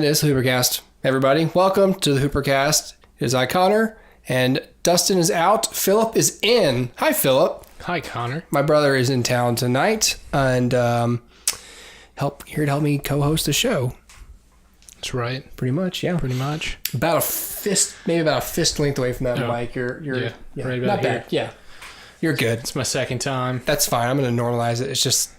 is HooperCast. Everybody, welcome to the HooperCast. It is I, Connor, and Dustin is out. Philip is in. Hi, Philip. Hi, Connor. My brother is in town tonight, and here to help me co-host the show. That's right. Pretty much, yeah. Pretty much. About a fist length away from that mic. You're right about not here. bad. Yeah, you're good. It's my second time. That's fine. I'm going to normalize it. It's just,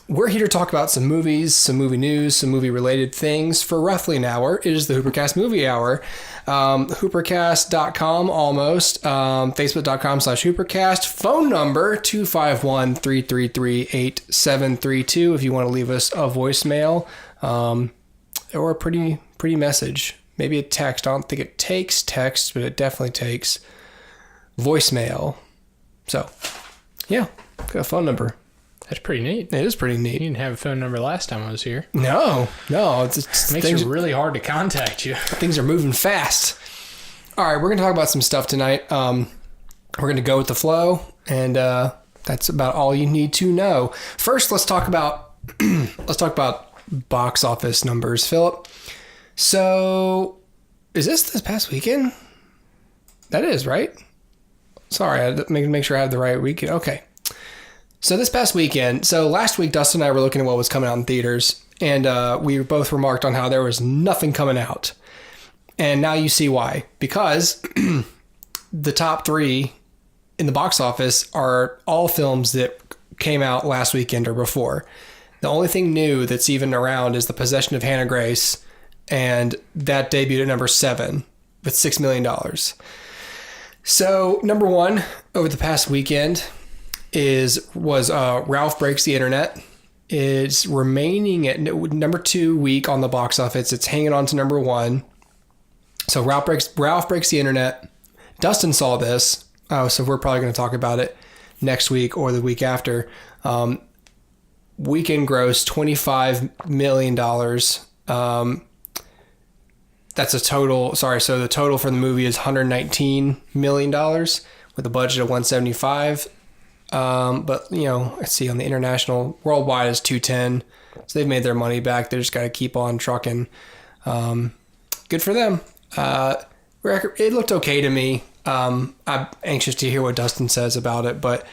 we're here to talk about some movies, some movie news, some movie-related things for roughly an hour. It is the HooperCast Movie Hour. HooperCast.com almost. Facebook.com/HooperCast. Phone number 251-333-8732 if you want to leave us a voicemail or a pretty message. Maybe a text. I don't think it takes text, but it definitely takes voicemail. So, yeah, got a phone number. That's pretty neat. It is pretty neat. You didn't have a phone number last time I was here. No. It makes it really hard to contact you. Things are moving fast. All right, we're going to talk about some stuff tonight. We're going to go with the flow, and that's about all you need to know. First, let's talk about box office numbers, Philip. So, is this past weekend? That is, right? Sorry, I had to make sure I have the right weekend. Okay. So this past weekend, last week, Dustin and I were looking at what was coming out in theaters, and we both remarked on how there was nothing coming out. And now you see why. Because the top three in the box office are all films that came out last weekend or before. The only thing new that's even around is The Possession of Hannah Grace, and that debuted at number 7 with $6 million. So number one over the past weekend was Ralph Breaks the Internet. It's remaining at number 2 week on the box office. It's hanging on to number 1. So Ralph Breaks the Internet. Dustin saw this. So we're probably going to talk about it next week or the week after. Weekend gross $25 million. That's a total. Sorry. So the total for the movie is $119 million with a budget of $175. But let's see, on the international, worldwide is 210. So they've made their money back. They just got to keep on trucking. Good for them. It looked okay to me. I'm anxious to hear what Dustin says about it, but,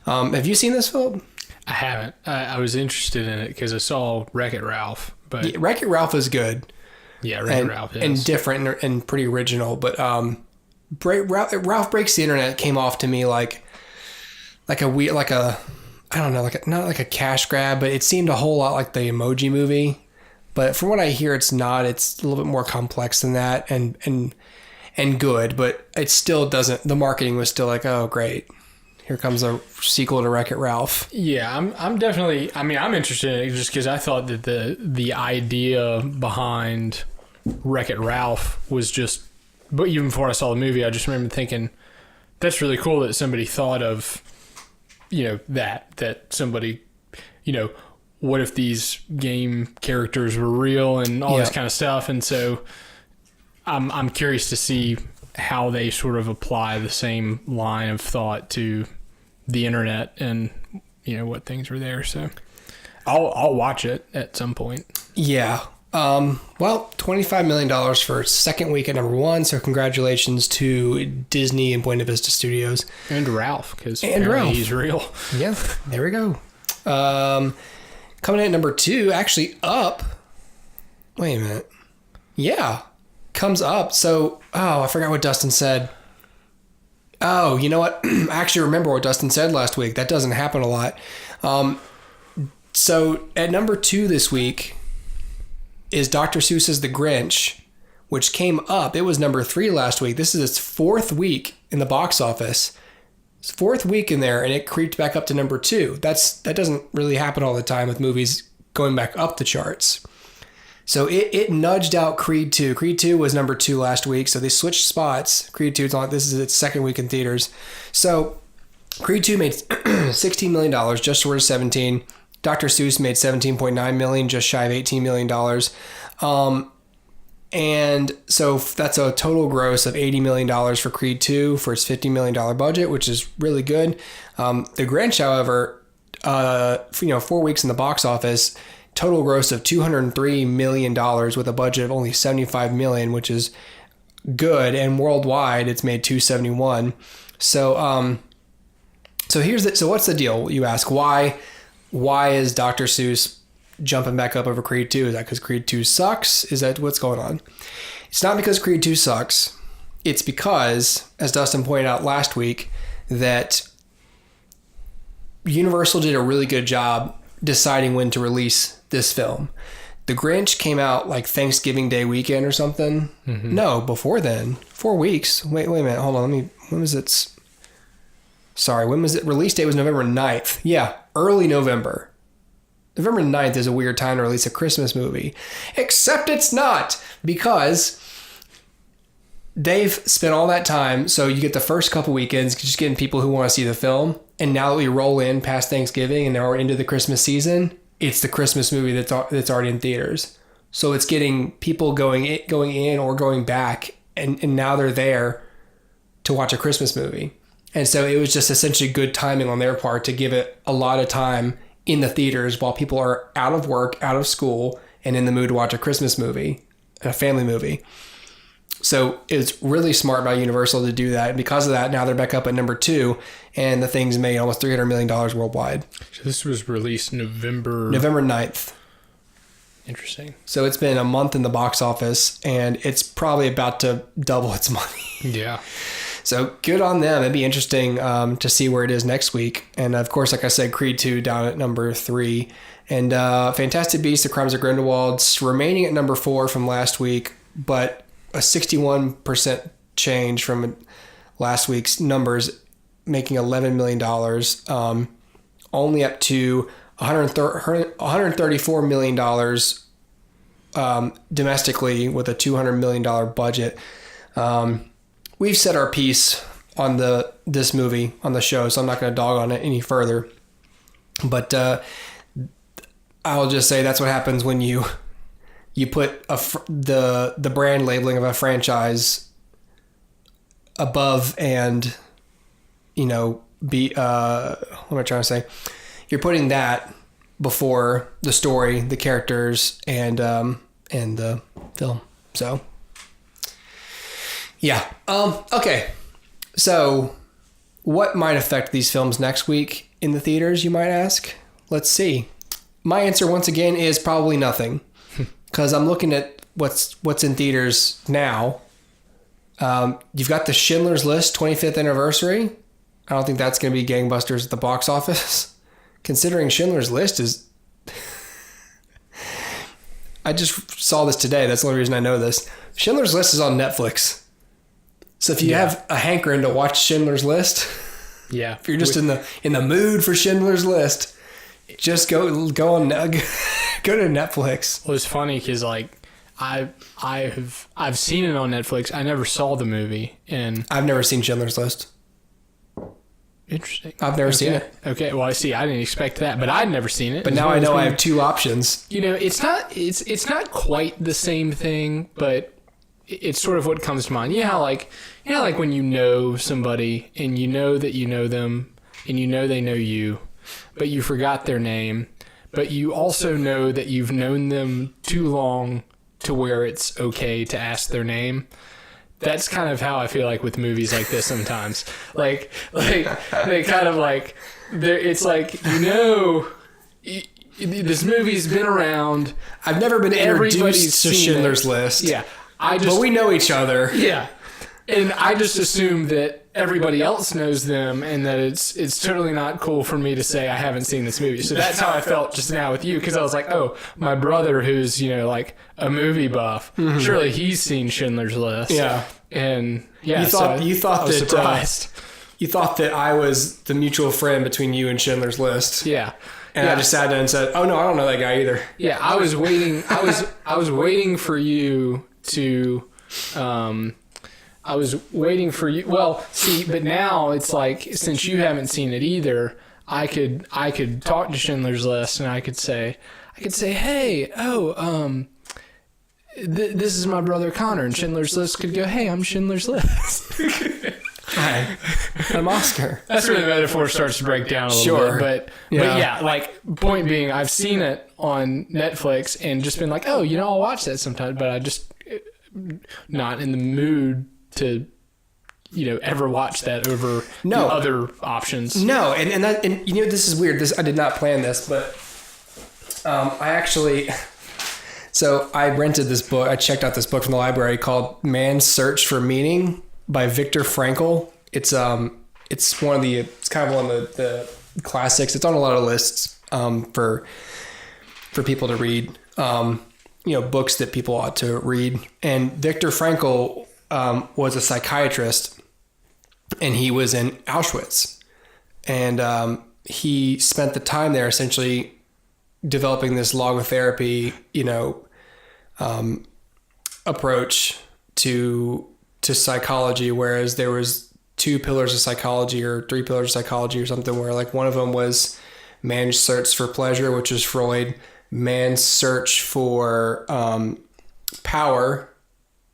have you seen this film? I haven't. I was interested in it because I saw Wreck-It Ralph, but Yeah, Wreck-It Ralph is good. Yeah, Wreck-It Ralph is. And different and pretty original, but, Ralph Breaks the Internet came off to me not like a cash grab, but it seemed a whole lot like the Emoji Movie. But from what I hear, it's not. It's a little bit more complex than that, and good. But it still doesn't. The marketing was still like, oh great, here comes a sequel to Wreck-It Ralph. Yeah, I'm definitely. I mean, I'm interested in it just because I thought that the idea behind Wreck-It Ralph was just. But even before I saw the movie, I just remember thinking, that's really cool that somebody thought of. That somebody, what if these game characters were real and all this kind of stuff. And so I'm curious to see how they sort of apply the same line of thought to the internet and, what things were there. So I'll watch it at some point. Yeah. Well, $25 million for second week at number 1. So congratulations to Disney and Buena Vista Studios. And Ralph, because he's real. Yeah, there we go. Coming in at number 2, actually up. Wait a minute. Yeah, comes up. So, I forgot what Dustin said. Oh, you know what? I actually remember what Dustin said last week. That doesn't happen a lot. So at number 2 this week is Dr. Seuss's The Grinch, which came up. It was number 3 last week. This is its 4th week in the box office. It's 4th week in there, and it creeped back up to number 2. That doesn't really happen all the time with movies going back up the charts. So it nudged out Creed 2. Creed 2 was number 2 last week, so they switched spots. Creed 2 this is its second week in theaters. So Creed 2 made $16 million, just short of 17. Dr. Seuss made $17.9 million, just shy of $18 million. And so that's a total gross of $80 million for Creed 2 for its $50 million budget, which is really good. The Grinch, however, 4 weeks in the box office, total gross of $203 million with a budget of only $75 million, which is good. And worldwide, it's made $271. So, so what's the deal? You ask, why is Dr. Seuss jumping back up over Creed 2? Is that because Creed 2 sucks? Is that what's going on? It's not because Creed 2 sucks. It's because, as Dustin pointed out last week, that Universal did a really good job deciding when to release this film. The Grinch came out like Thanksgiving Day weekend or something. Mm-hmm. No, before then. 4 weeks. Wait a minute. Hold on. When was it? Sorry, when was it? Release date was November 9th. Yeah, early November. November 9th is a weird time to release a Christmas movie. Except it's not, because they've spent all that time. So you get the first couple weekends just getting people who want to see the film. And now that we roll in past Thanksgiving and now we're into the Christmas season, it's the Christmas movie that's already in theaters. So it's getting people going in or going back, and now they're there to watch a Christmas movie. And so it was just essentially good timing on their part to give it a lot of time in the theaters while people are out of work, out of school, and in the mood to watch a Christmas movie, a family movie. So it's really smart by Universal to do that. And because of that, now they're back up at number 2, and the thing's made almost $300 million worldwide. So this was released November 9th. Interesting. So it's been a month in the box office, and it's probably about to double its money. Yeah. So good on them. It'd be interesting to see where it is next week. And of course, like I said, Creed 2 down at number 3. And Fantastic Beasts: The Crimes of Grindelwald remaining at number 4 from last week, but a 61% change from last week's numbers, making $11 million, only up to $134 million domestically with a $200 million budget. We've said our piece on this movie on the show, so I'm not going to dog on it any further. But I'll just say that's what happens when you put the brand labeling of a franchise above and, what am I trying to say? You're putting that before the story, the characters, and the film. So, yeah. Okay. So, what might affect these films next week in the theaters, you might ask? Let's see. My answer, once again, is probably nothing. Because I'm looking at what's in theaters now. You've got the Schindler's List 25th anniversary. I don't think that's going to be gangbusters at the box office. Considering Schindler's List is... I just saw this today. That's the only reason I know this. Schindler's List is on Netflix. So if you have a hankering to watch Schindler's List... Yeah. If you're just in the mood for Schindler's List, just go on... Go to Netflix. Well, it's funny because I've seen it on Netflix. I never saw the movie, and I've never seen Schindler's List. Interesting. I've never seen it. Okay, well, I see. I didn't expect that, but I'd never seen it. But now I know I have 2 options. It's not quite the same thing, but it's sort of what comes to mind. Like when you know somebody and you know that you know them and you know they know you, but you forgot their name. But you also know that you've known them too long to where it's okay to ask their name. That's kind of how I feel like with movies like this sometimes. Like they kind of like, it's like, this movie's been around. I've never been introduced to Schindler's List. Yeah. But we know each other. Yeah. And I just assume that everybody else knows them and that it's totally not cool for me to say I haven't seen this movie. So that's how I felt just now with you, because I was like, oh, my brother who's, like a movie buff, surely he's seen Schindler's List. Yeah. And yeah, you thought that surprised. You thought that I was the mutual friend between you and Schindler's List. Yeah. And I just sat down and said, oh no, I don't know that guy either. Yeah, I was waiting waiting for you to I was waiting for you. Well, see, but now it's like, since you haven't seen it either, I could talk to Schindler's List and I could say, hey, this is my brother Connor, and Schindler's List could go, hey, I'm Schindler's List. God. I'm Oscar. That's where the metaphor starts to break down a little bit. But yeah, like, point being, I've seen it on Netflix and just been like, oh, I'll watch that sometime, but I just not in the mood to, ever watch that over other options. No, and this is weird. I did not plan this, but I actually... So I rented this book. I checked out this book from the library called Man's Search for Meaning by Viktor Frankl. It's kind of one of the classics. It's on a lot of lists for people to read. Books that people ought to read. And Viktor Frankl was a psychiatrist, and he was in Auschwitz, and he spent the time there essentially developing this logotherapy, approach to psychology, whereas there was 2 pillars of psychology or 3 pillars of psychology or something, where like one of them was man's search for pleasure, which is Freud, man's search for power,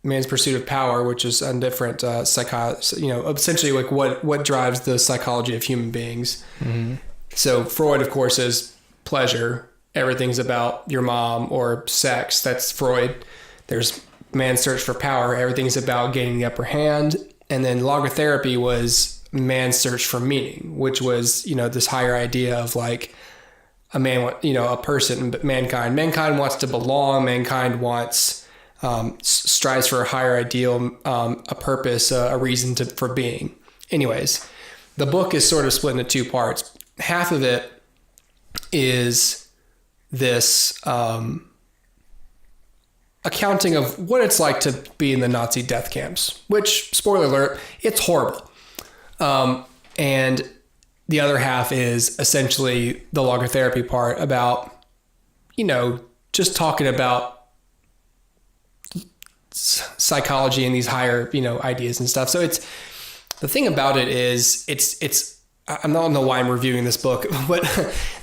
man's pursuit of power, which is a different essentially like what drives the psychology of human beings. Mm-hmm. So Freud, of course, is pleasure. Everything's about your mom or sex. That's Freud. There's man's search for power. Everything's about gaining the upper hand. And then logotherapy was man's search for meaning, which was, this higher idea of like a man, a person, but mankind. Mankind wants to belong. Mankind wants, strives for a higher ideal, a purpose, a reason for being. Anyways, the book is sort of split into 2 parts. Half of it is this accounting of what it's like to be in the Nazi death camps, which, spoiler alert, it's horrible. And the other half is essentially the logotherapy part about, just talking about psychology and these higher, ideas and stuff. So it's, the thing about it is I don't know why I'm reviewing this book, but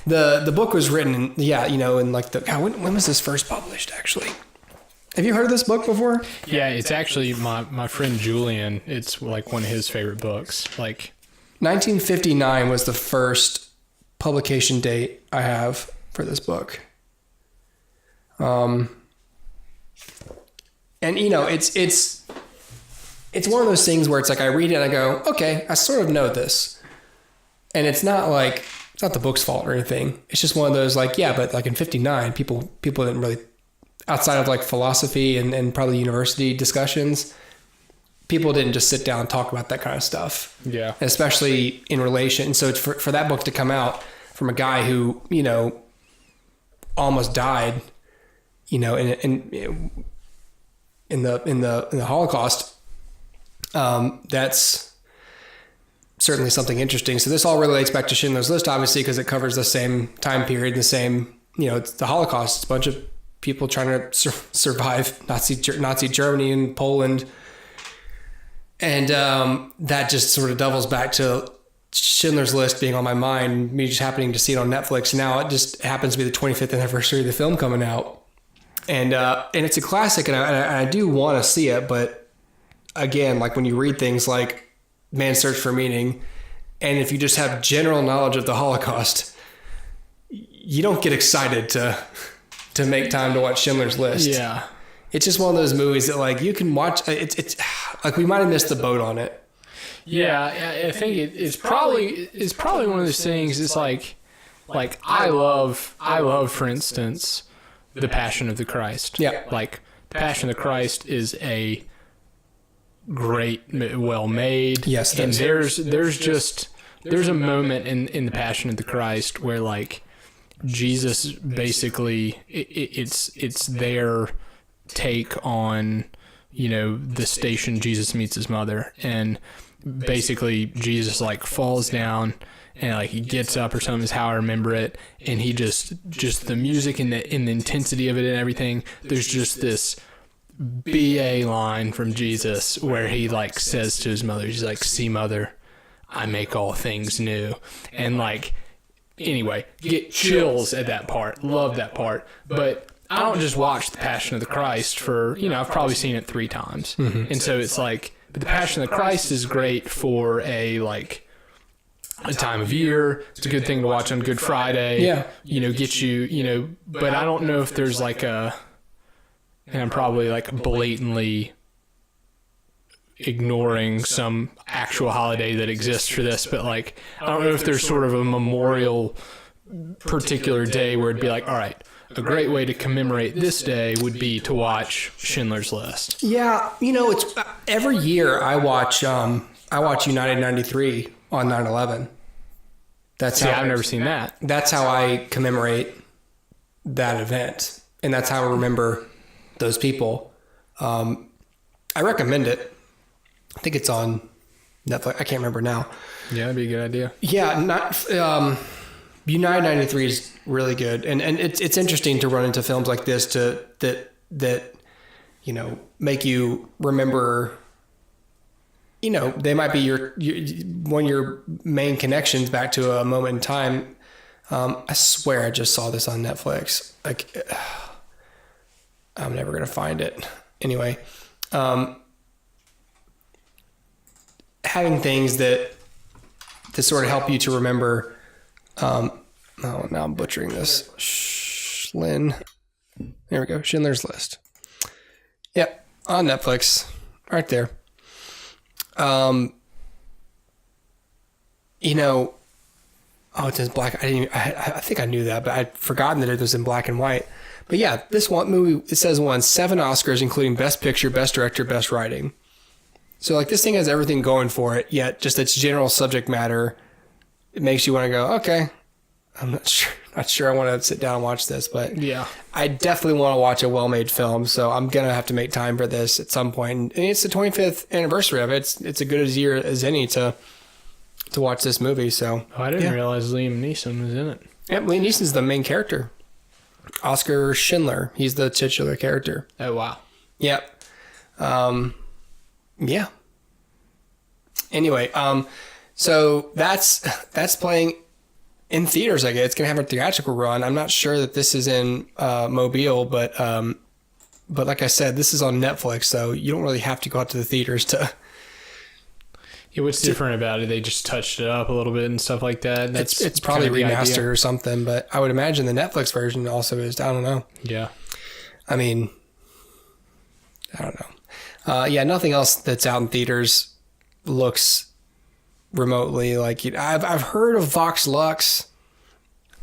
the book was written, in like when was this first published, actually? Have you heard of this book before? Yeah, it's actually my friend Julian. It's like one of his favorite books. Like 1959 was the first publication date I have for this book. And it's one of those things where it's like I read it and I go, okay, I sort of know this. And it's not the book's fault or anything. It's just one of those like, yeah, but like in 59, people didn't really, outside of like philosophy and probably university discussions, people didn't just sit down and talk about that kind of stuff. Yeah. And especially in relation. So it's for that book to come out from a guy who, almost died, in the Holocaust, that's certainly something interesting. So this all relates back to Schindler's List, obviously, because it covers the same time period, the same, it's the Holocaust. It's a bunch of people trying to survive Nazi Germany and Poland. And that just sort of doubles back to Schindler's List being on my mind, me just happening to see it on Netflix. Now it just happens to be the 25th anniversary of the film coming out. And it's a classic, and I do want to see it, but again, like when you read things like Man's Search for Meaning, and if you just have general knowledge of the Holocaust, you don't get excited to make time to watch Schindler's List. Yeah. It's just one of those movies that like you can watch. It's like we might have missed the boat on it. Yeah, I think it's probably one of those things. It's like I love, for instance, The Passion of the Christ. Yeah. Like The Passion of the Christ is a great, well made. Yes. And there's a moment in The Passion of the Christ where like Jesus basically it's their take on, the station Jesus meets his mother, and basically Jesus like falls down and like he gets up or something is how I remember it, and he just the music and the intensity of it and everything, there's just this BA line from Jesus where he like says to his mother, he's like, "See, mother, I make all things new." And like, anyway, get chills at that part. Love that part. But I don't just watch The Passion of the Christ for, I've probably seen it 3 times. Mm-hmm. And so it's like But The Passion of the Christ is great for a time of year. It's a good thing to watch on Good Friday. Yeah. Get you, but I don't know if there's and I'm probably blatantly ignoring some actual holiday that exists for this, but I don't know if there's sort of a memorial particular day where it'd be all right, a great way to commemorate this day would be to watch Schindler's List. Yeah, it's every year I watch United 93 on 9/11. I've never seen that. That's how I commemorate that event, and that's how I remember those people. I recommend it. I think it's on Netflix. I can't remember now. Yeah, that'd be a good idea. Yeah, United 93 is really good, and it's interesting to run into films like this that make you remember. They might be your one of your main connections back to a moment in time. I swear I just saw this on Netflix. I'm never gonna find it. Anyway, having things that sort of help you to remember. Now I'm butchering this. There we go. Schindler's List. Yep, on Netflix, right there. It's in black. I think I knew that, but I'd forgotten that it was in black and white. But yeah, this one movie, it says won 7 Oscars, including Best Picture, Best Director, Best Writing. So this thing has everything going for it, yet just its general subject matter, it makes you want to go, okay, I'm not sure I want to sit down and watch this, but yeah, I definitely want to watch a well-made film, so I'm going to have to make time for this at some point. And it's the 25th anniversary of it. It's a good as year as any to watch this movie, so. I didn't realize Liam Neeson was in it. Yep, Liam Neeson's the main character. Oscar Schindler, he's the titular character. Oh, wow. Yep. Yeah. Anyway, so that's playing in theaters. I guess it's gonna have a theatrical run. I'm not sure that this is in Mobile, but like I said, this is on Netflix, so you don't really have to go out to the theaters to. Yeah, what's different about it? They just touched it up a little bit and stuff like that. It's probably remastered or something, but I would imagine the Netflix version also is. I don't know. Yeah. I mean, I don't know. Yeah, nothing else that's out in theaters looks remotely like it. I've heard of Vox Lux.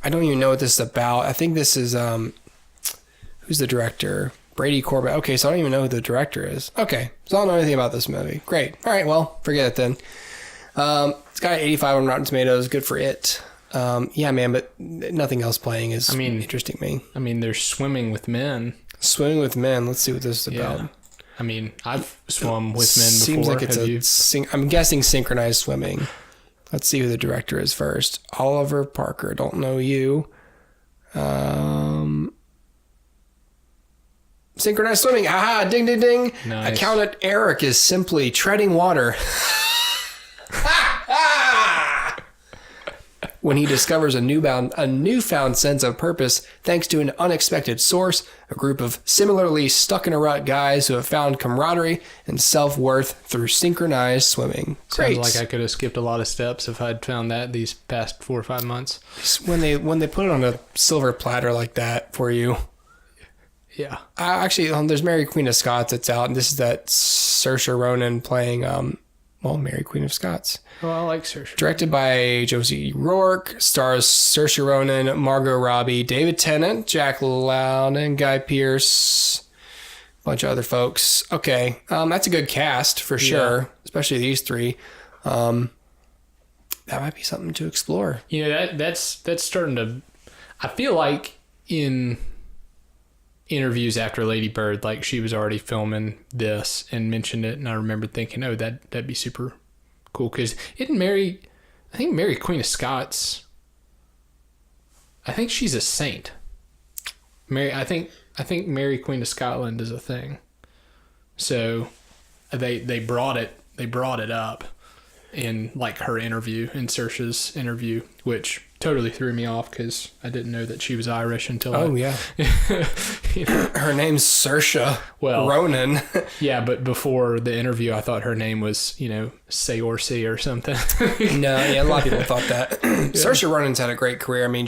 I don't even know what this is about. I think this is who's the director? Brady Corbett. Okay, so I don't even know who the director is. Okay, so I don't know anything about this movie. Great. All right, well, forget it then. It's got an 85 on Rotten Tomatoes. Good for it. Yeah, man, but nothing else playing is interesting me. I mean, they're swimming with men. Swimming with men. Let's see what this is about. Yeah. I mean, I've swum with men before. Seems like it's I'm guessing synchronized swimming. Let's see who the director is first. Oliver Parker. Don't know you. Synchronized swimming. Aha, ding, ding, ding. Nice. Accountant Eric is simply treading water. When he discovers a newfound sense of purpose thanks to an unexpected source, a group of similarly stuck-in-a-rut guys who have found camaraderie and self-worth through synchronized swimming. Great. Sounds like I could have skipped a lot of steps if I'd found that these past 4 or 5 months. When they put it on a silver platter like that for you. Yeah. Actually, there's Mary Queen of Scots that's out, and this is that Saoirse Ronan playing, Mary Queen of Scots. Well, I like Saoirse. Directed by Josie Rourke, stars Saoirse Ronan, Margot Robbie, David Tennant, Jack Lowden, Guy Pearce, a bunch of other folks. Okay, that's a good cast for sure, especially these three. That might be something to explore. You know, that's starting to. I feel like in interviews after Lady Bird, like she was already filming this and mentioned it, and I remember thinking, oh, that'd be super cool, because I think Mary Queen of Scots, I think she's a saint. I think Mary Queen of Scotland is a thing. So they brought it up in like her interview, in Saoirse's interview, which totally threw me off because I didn't know that she was Irish until. Oh yeah. You know, her name's Saoirse Ronan. Yeah, but before the interview, I thought her name was Saoirse or something. No, yeah, a lot of people thought that. Saoirse Ronan's had a great career. I mean,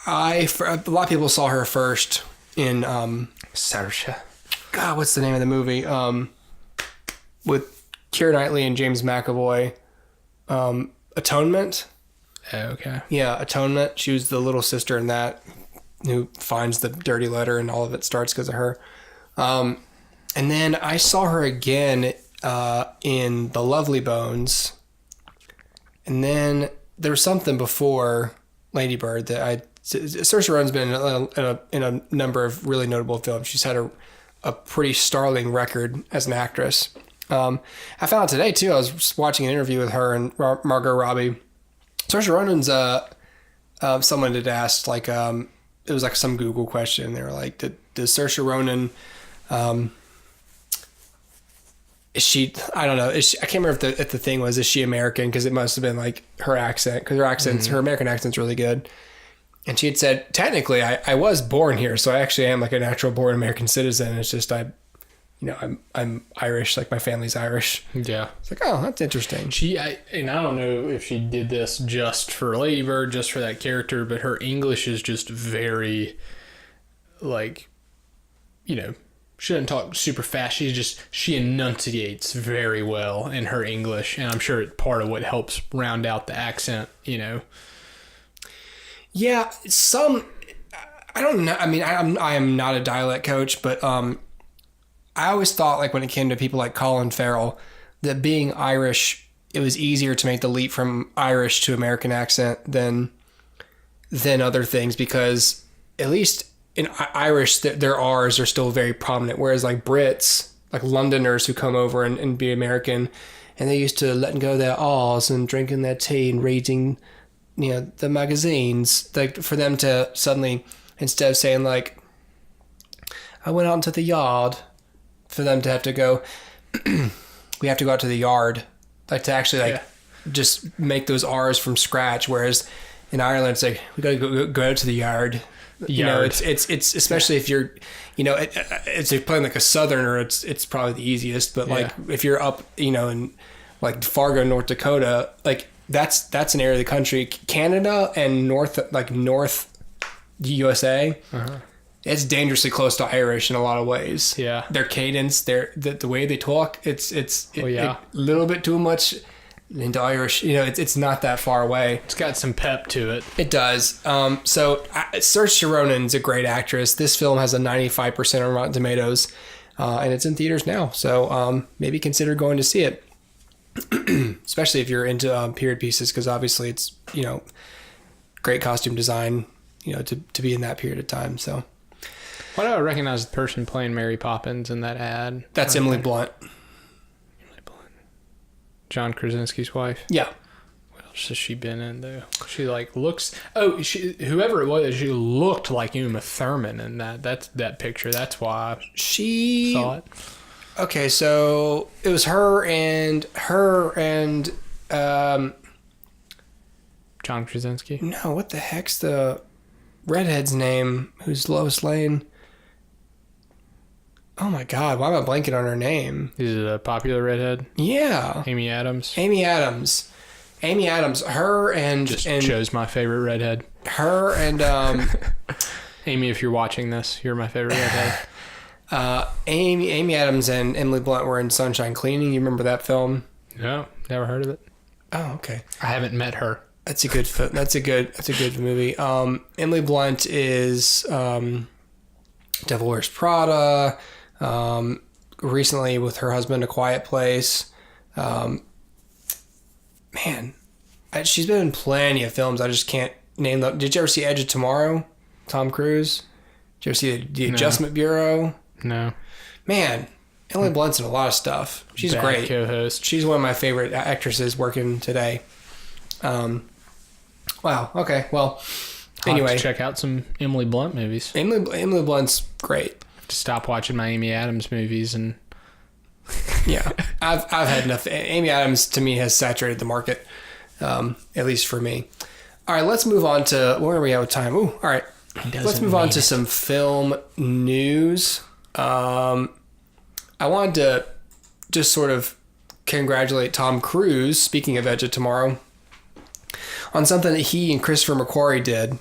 a lot of people saw her first in Saoirse. God, what's the name of the movie? With Keira Knightley and James McAvoy. Atonement. Oh, okay. Yeah, Atonement. She was the little sister in that who finds the dirty letter, and all of it starts because of her. And then I saw her again in The Lovely Bones. And then there was something before Lady Bird that Saoirse Ronan's been in a number of really notable films. She's had a pretty startling record as an actress. I found out today too. I was watching an interview with her and Margot Robbie. Saoirse Ronan's someone had asked, like, it was like some Google question. They were like, does Saoirse Ronan is she, I don't know, I can't remember if the thing was, is she American? Because it must have been like her accent, because her American accent's really good. And she had said, technically I was born here, so I actually am like a natural born American citizen. It's just I'm Irish, like my family's Irish. Yeah. It's like, oh, that's interesting. And I don't know if she did this just for Lady Bird, just for that character, but her English is just very, like, she doesn't talk super fast. She enunciates very well in her English, and I'm sure it's part of what helps round out the accent, Yeah, I don't know. I mean, I am not a dialect coach, but I always thought, like, when it came to people like Colin Farrell, that being Irish, it was easier to make the leap from Irish to American accent than other things, because at least in Irish, their R's are still very prominent, whereas like Brits, like Londoners who come over and be American, and they used to letting go their R's and drinking their tea and reading, the magazines, like, for them to suddenly, instead of saying like, I went out into the yard, for them to have to go, we have to go out to the yard, like, to actually just make those R's from scratch. Whereas in Ireland, it's like, we got to go out to the yard. It's especially if you're, it's like playing like a Southerner, it's probably the easiest. But like if you're up, in like Fargo, North Dakota, like that's an area of the country, Canada and North USA. Uh-huh. It's dangerously close to Irish in a lot of ways. Yeah, their cadence, the way they talk, it's a little bit too much into Irish. It's not that far away. It's got some pep to it. It does. So Saoirse Ronan's a great actress. This film has a 95% on Rotten Tomatoes, and it's in theaters now. So maybe consider going to see it, especially if you're into period pieces, because obviously it's great costume design. To be in that period of time. So. Why do I recognize the person playing Mary Poppins in that ad? That's right, Emily Blunt. Emily Blunt. John Krasinski's wife? Yeah. What else has she been in, though? She, looks... Oh, whoever it was, she looked like Uma Thurman in that picture. That's why I saw it. Okay, so it was her and John Krasinski? No, what the heck's the redhead's name? Who's Lois Lane? Oh my God, why am I blanking on her name? Is it a popular redhead? Yeah. Amy Adams. Her and... chose my favorite redhead. Her and... Amy, if you're watching this, you're my favorite redhead. Amy Adams and Emily Blunt were in Sunshine Cleaning. You remember that film? No, never heard of it. Oh, okay. I haven't met her. That's a good movie. Emily Blunt is Devil Wears Prada. Recently with her husband, A Quiet Place. She's been in plenty of films. I just can't name them. Did you ever see Edge of Tomorrow? Tom Cruise? Did you ever see The Adjustment Bureau? No. Man, Emily Blunt's in a lot of stuff. She's great. Co-host. She's one of my favorite actresses working today. Wow. Okay. Well, anyway, have to check out some Emily Blunt movies. Emily Blunt's great. Stop watching my Amy Adams movies and. Yeah, I've had enough. Amy Adams to me has saturated the market, at least for me. All right, let's move on to where are we at with time? Ooh, all right. Let's move on to some film news. I wanted to just sort of congratulate Tom Cruise, speaking of Edge of Tomorrow, on something that he and Christopher McQuarrie did.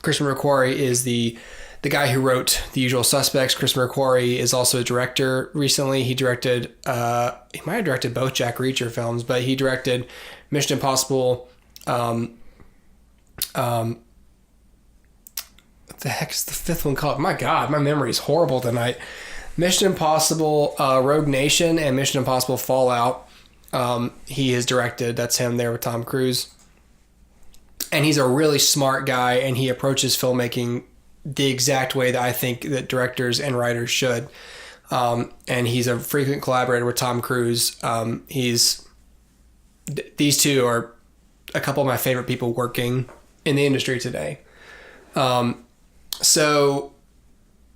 Christopher McQuarrie is the guy who wrote The Usual Suspects. Christopher McQuarrie is also a director recently. He directed, he might have directed both Jack Reacher films, but he directed Mission Impossible. What the heck is the fifth one called? My God, my memory is horrible tonight. Mission Impossible, Rogue Nation, and Mission Impossible Fallout. He has directed. That's him there with Tom Cruise. And he's a really smart guy, and he approaches filmmaking the exact way that I think that directors and writers should. And he's a frequent collaborator with Tom Cruise. These two are a couple of my favorite people working in the industry today. So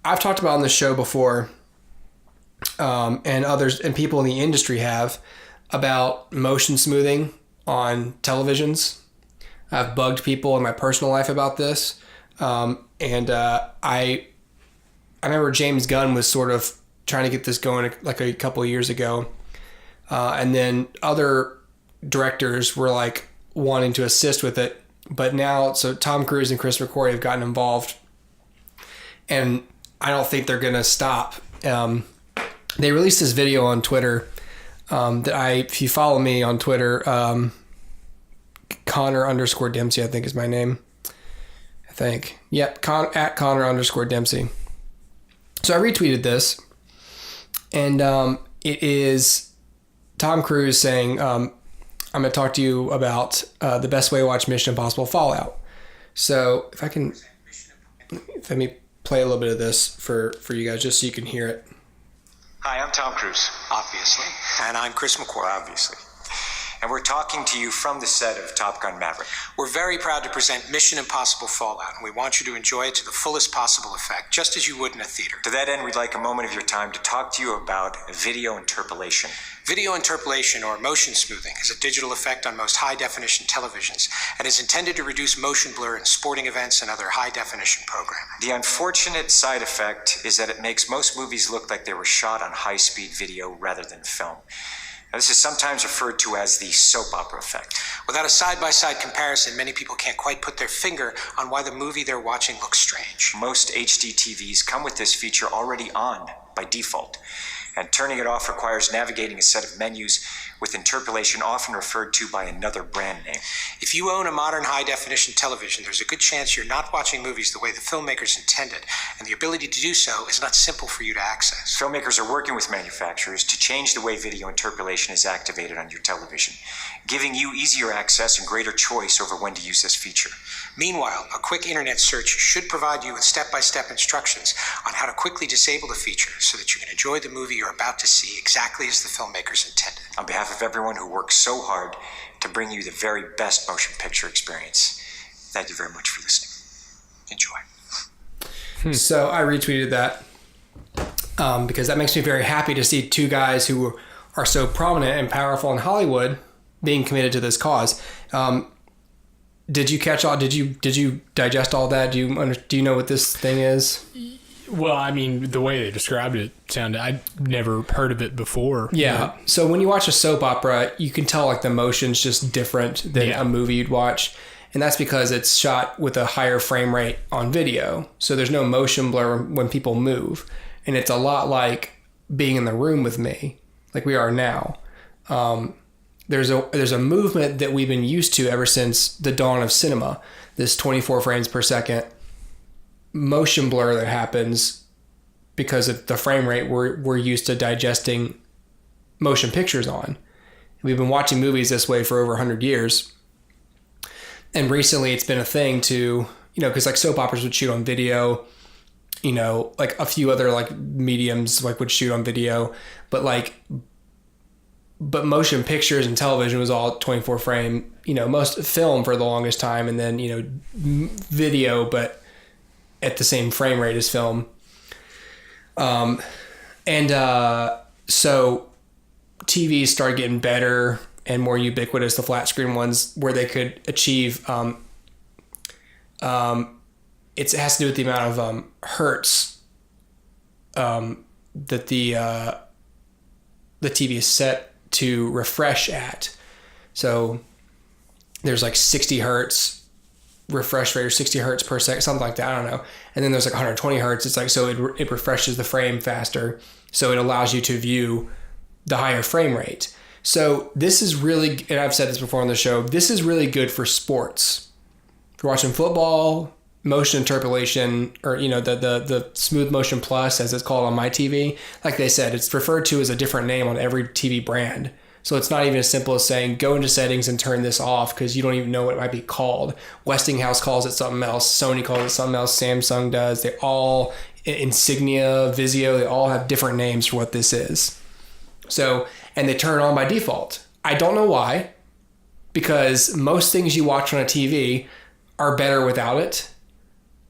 I've talked about on the show before, and others and people in the industry have, about motion smoothing on televisions. I've bugged people in my personal life about this. I remember James Gunn was sort of trying to get this going like a couple of years ago. And then other directors were like wanting to assist with it. But now, so Tom Cruise and Chris McQuarrie have gotten involved, and I don't think they're going to stop. They released this video on Twitter if you follow me on Twitter, Connor_Dempsey, I think is my name. I think. Yep, at Connor_Dempsey. So I retweeted this, and it is Tom Cruise saying, I'm going to talk to you about the best way to watch Mission Impossible Fallout. So if I can, let me play a little bit of this for you guys just so you can hear it. Hi, I'm Tom Cruise, obviously. And I'm Chris McQuarrie, obviously. And we're talking to you from the set of Top Gun Maverick. We're very proud to present Mission Impossible Fallout, and we want you to enjoy it to the fullest possible effect, just as you would in a theater. To that end, we'd like a moment of your time to talk to you about video interpolation. Video interpolation, or motion smoothing, is a digital effect on most high-definition televisions and is intended to reduce motion blur in sporting events and other high-definition programming. The unfortunate side effect is that it makes most movies look like they were shot on high-speed video rather than film. Now, this is sometimes referred to as the soap opera effect. Without a side-by-side comparison, many people can't quite put their finger on why the movie they're watching looks strange. Most HD TVs come with this feature already on by default, and turning it off requires navigating a set of menus with interpolation often referred to by another brand name. If you own a modern high-definition television, there's a good chance you're not watching movies the way the filmmakers intended, and the ability to do so is not simple for you to access. Filmmakers are working with manufacturers to change the way video interpolation is activated on your television, giving you easier access and greater choice over when to use this feature. Meanwhile, a quick internet search should provide you with step-by-step instructions on how to quickly disable the feature so that you can enjoy the movie you're about to see exactly as the filmmakers intended. On behalf of everyone who works so hard to bring you the very best motion picture experience, thank you very much for listening. Enjoy. So I retweeted that because that makes me very happy to see two guys who are so prominent and powerful in Hollywood being committed to this cause. Did you catch all? Did you digest all that? Do you know what this thing is? Well, I mean, the way they described it sounded, I'd never heard of it before. Yeah. So when you watch a soap opera, you can tell like the motion's just different than a movie you'd watch. And that's because it's shot with a higher frame rate on video. So there's no motion blur when people move. And it's a lot like being in the room with me, like we are now. There's a movement that we've been used to ever since the dawn of cinema, this 24 frames per second motion blur that happens because of the frame rate we're used to digesting motion pictures on. We've been watching movies this way for over 100 years. And recently it's been a thing to, because like soap operas would shoot on video, like a few other like mediums like would shoot on video, but motion pictures and television was all 24 frame, most film for the longest time. And then, video, but at the same frame rate as film. So TVs started getting better and more ubiquitous, the flat screen ones, where they could achieve, it has to do with the amount of hertz that the TV is set to refresh at. So there's like 60 hertz refresh rate, or 60 hertz per second, something like that. I don't know. And then there's like 120 hertz. It's like, so it refreshes the frame faster. So it allows you to view the higher frame rate. So this is really, and I've said this before on the show, this is really good for sports. If you're watching football, motion interpolation, or, you know, the smooth motion plus, as it's called on my TV, like they said, it's referred to as a different name on every TV brand. So it's not even as simple as saying, go into settings and turn this off, because you don't even know what it might be called. Westinghouse calls it something else. Sony calls it something else. Samsung does. They all, Insignia, Vizio, they all have different names for what this is. So, and they turn it on by default. I don't know why, because most things you watch on a TV are better without it.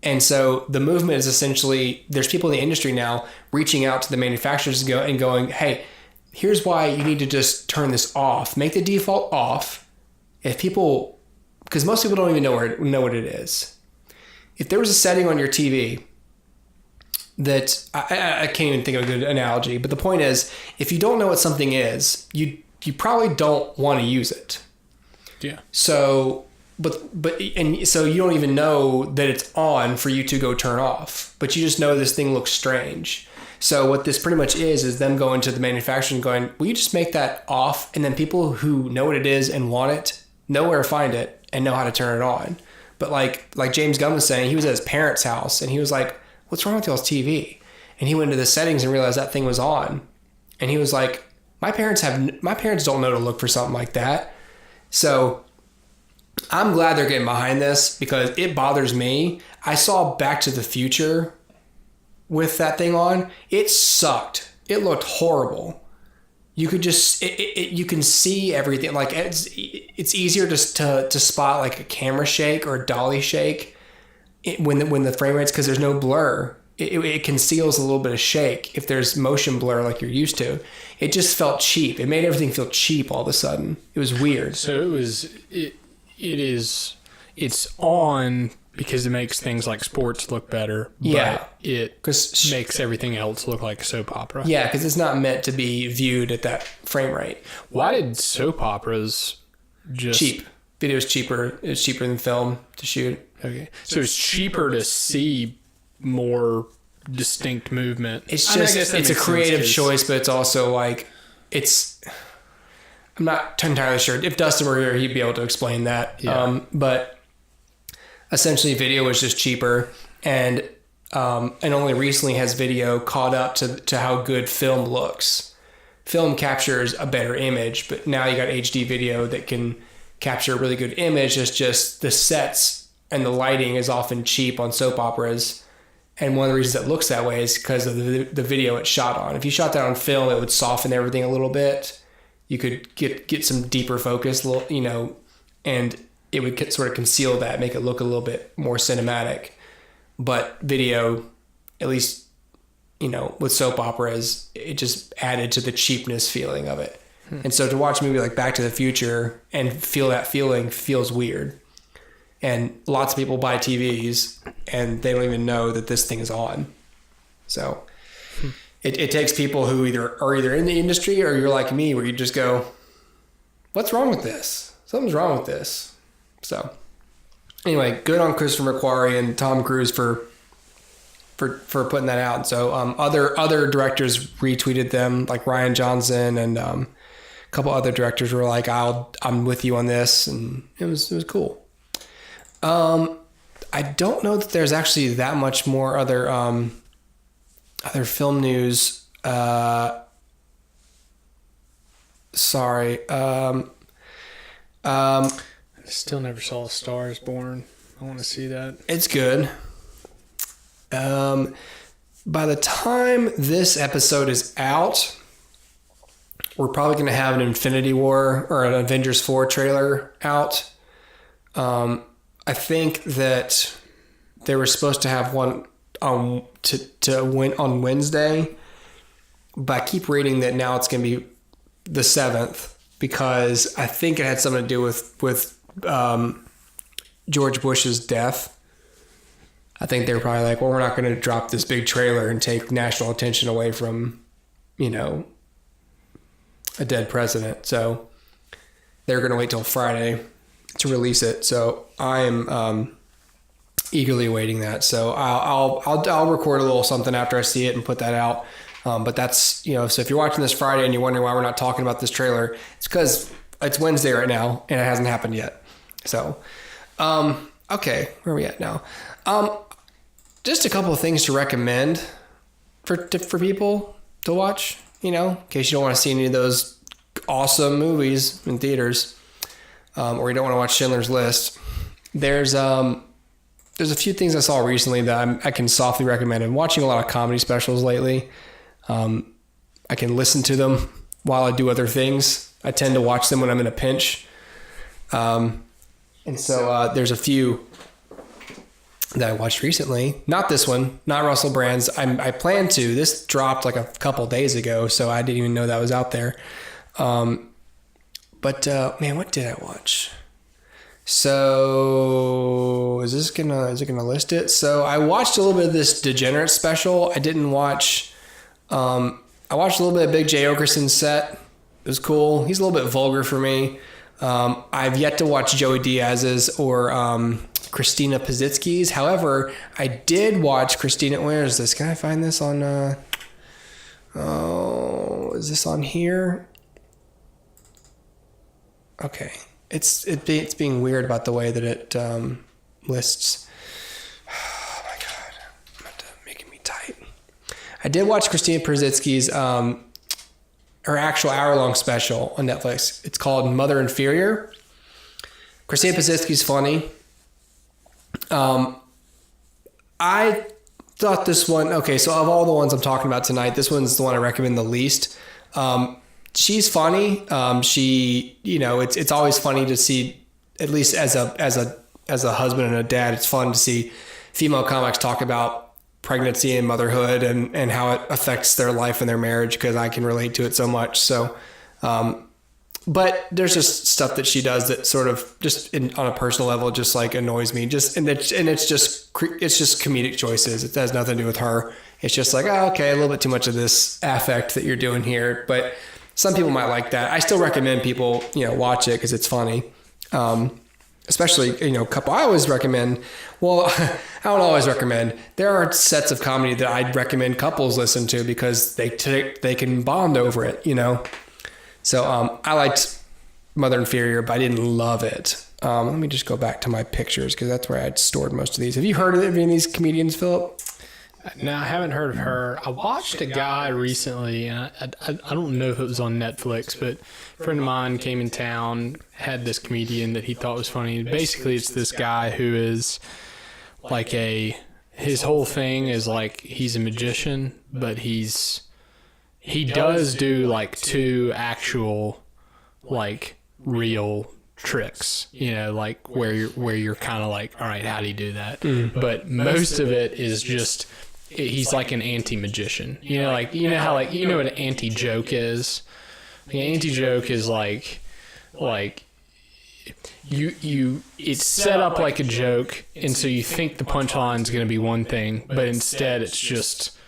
And so the movement is essentially, there's people in the industry now reaching out to the manufacturers and going, hey, here's why you need to just turn this off. Make the default off. If people, because most people don't even know what it is. If there was a setting on your TV that, I can't even think of a good analogy, but the point is, if you don't know what something is, you probably don't want to use it. Yeah. So, and so you don't even know that it's on for you to go turn off, but you just know this thing looks strange. So what this pretty much is them going to the manufacturer and going, will you just make that off? And then people who know what it is and want it know where to find it and know how to turn it on. But like James Gunn was saying, he was at his parents' house and he was like, what's wrong with y'all's TV? And he went into the settings and realized that thing was on. And he was like, my parents don't know to look for something like that. So I'm glad they're getting behind this, because it bothers me. I saw Back to the Future with that thing on. It sucked. It looked horrible. You could just, you can see everything. Like it's easier to spot like a camera shake or a dolly shake when the frame rate's, because there's no blur. It conceals a little bit of shake if there's motion blur like you're used to. It just felt cheap. It made everything feel cheap all of a sudden. It was weird. So it's on because it makes things like sports look better, but it makes everything else look like a soap opera. Yeah, because it's not meant to be viewed at that frame rate. Why did soap operas just... Cheap. Video is cheaper. It's cheaper than film to shoot. Okay. So it's cheaper to see more distinct movement. It's just, it's a creative choice, but it's also like, I'm not entirely sure. If Dustin were here, he'd be able to explain that. Yeah. But essentially video was just cheaper, and only recently has video caught up to how good film looks. Film captures a better image, but now you got HD video that can capture a really good image. It's just the sets and the lighting is often cheap on soap operas. And one of the reasons it looks that way is because of the video it's shot on. If you shot that on film, it would soften everything a little bit. You could get some deeper focus, and it would sort of conceal that, make it look a little bit more cinematic. But video, at least, with soap operas, it just added to the cheapness feeling of it. And so to watch a movie like Back to the Future and feel that feeling feels weird. And lots of people buy TVs and they don't even know that this thing is on. So it takes people who are either in the industry, or you're like me, where you just go, what's wrong with this? Something's wrong with this. So anyway, good on Christopher McQuarrie and Tom Cruise for putting that out. And so other directors retweeted them, like Rian Johnson, and a couple other directors were like, I'm with you on this, and it was cool. I don't know that there's actually that much more other film news. Sorry. I still never saw A Star Is Born. I want to see that. It's good. By the time this episode is out, we're probably going to have an Infinity War or an Avengers 4 trailer out. I think that they were supposed to have one to win on Wednesday, but I keep reading that now it's going to be the 7th because I think it had something to do with George Bush's death. I think they were probably like, well, we're not going to drop this big trailer and take national attention away from, a dead president. So they're going to wait till Friday to release it. So I am eagerly awaiting that. So I'll record a little something after I see it and put that out. But that's, so if you're watching this Friday and you're wondering why we're not talking about this trailer, it's because it's Wednesday right now and it hasn't happened yet. So, okay, where are we at now? Just a couple of things to recommend for people to watch, in case you don't want to see any of those awesome movies in theaters, or you don't want to watch Schindler's List. There's a few things I saw recently that I can softly recommend. I'm watching a lot of comedy specials lately. I can listen to them while I do other things. I tend to watch them when I'm in a pinch. And so there's a few that I watched recently. Not this one, not Russell Brand's. I plan to. This dropped like a couple days ago, so I didn't even know that was out there. But man, what did I watch? So is it gonna list it? So I watched a little bit of this Degenerate special. I didn't watch. I watched a little bit of Big J Okerson's set. It was cool. He's a little bit vulgar for me. I've yet to watch Joey Diaz's or Christina Pazitsky's. However, I did watch Christina. Where is this? Can I find this on? Is this on here? Okay, it's being weird about the way that it lists. Oh my god, making me tight. I did watch Christina Pazitsky's her actual hour-long special on Netflix. It's called Mother Inferior. Christina Pazitsky's funny. I thought this one, okay, so of all the ones I'm talking about tonight, this one's the one I recommend the least. She's funny. She, it's always funny to see, at least as a husband and a dad, it's fun to see female comics talk about pregnancy and motherhood and how it affects their life and their marriage, because I can relate to it so much. So, but there's just stuff that she does that sort of just on a personal level just like annoys me. And it's just comedic choices. It has nothing to do with her. It's just like, oh, okay, a little bit too much of this affect that you're doing here. But some people might like that. I still recommend people watch it because it's funny. Especially couple. I always recommend. Well, I don't always recommend. There are sets of comedy that I'd recommend couples listen to because they can bond over it. So I liked Mother Inferior, but I didn't love it. Let me just go back to my pictures because that's where I'd stored most of these. Have you heard of any of these comedians, Philip? No, I haven't heard of her. I watched a guy recently, and I don't know if it was on Netflix, but a friend of mine came in town, had this comedian that he thought was funny. Basically, it's this guy who is like his whole thing is like he's a magician, but he does do like two actual like real tricks, like where you're kind of like, all right, how do you do that? But most of it is just he's like an anti-magician, like how like what an anti-joke is. Like, an anti-joke is like you it's set up like a joke, and so you think the punchline is going to be one thing, but instead it's just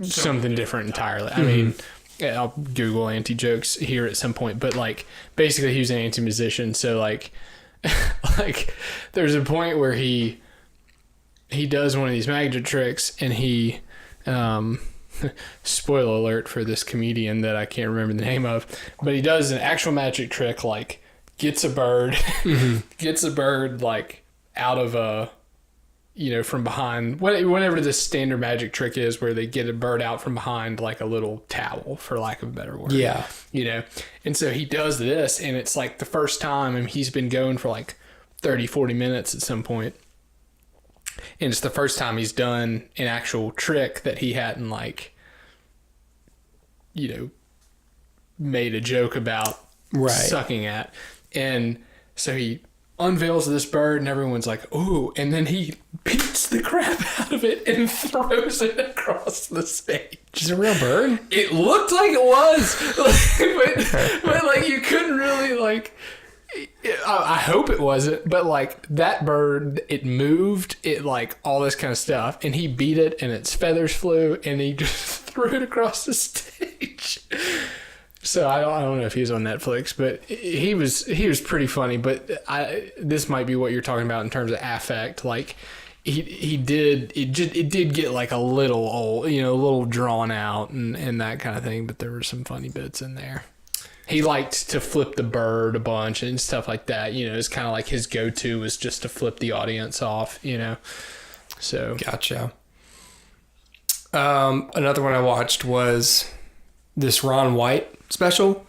something different entirely. I mean, I'll Google anti-jokes here at some point, but like basically he was an anti-musician. So like there's a point where he does one of these magic tricks, and he spoiler alert for this comedian that I can't remember the name of, but he does an actual magic trick, like gets a bird like out of a from behind, whatever the standard magic trick is, where they get a bird out from behind like a little towel, for lack of a better word. Yeah. And so he does this, and it's like the first time, and he's been going for like 30, 40 minutes at some point. And it's the first time he's done an actual trick that he hadn't like, made a joke about sucking at. And so he unveils this bird and everyone's like, ooh, and then he beats the crap out of it and throws it across the stage. Is it a real bird? It looked like it was, but like you couldn't really like. I hope it wasn't, but like that bird, it moved, it like all this kind of stuff, and he beat it, and its feathers flew, and he just threw it across the stage. So I don't know if he's on Netflix, but he was pretty funny. But this might be what you're talking about in terms of affect. Like it did get like a little old, a little drawn out and that kind of thing. But there were some funny bits in there. He liked to flip the bird a bunch and stuff like that. It's kind of like his go-to was just to flip the audience off. So gotcha. Another one I watched was this Ron White special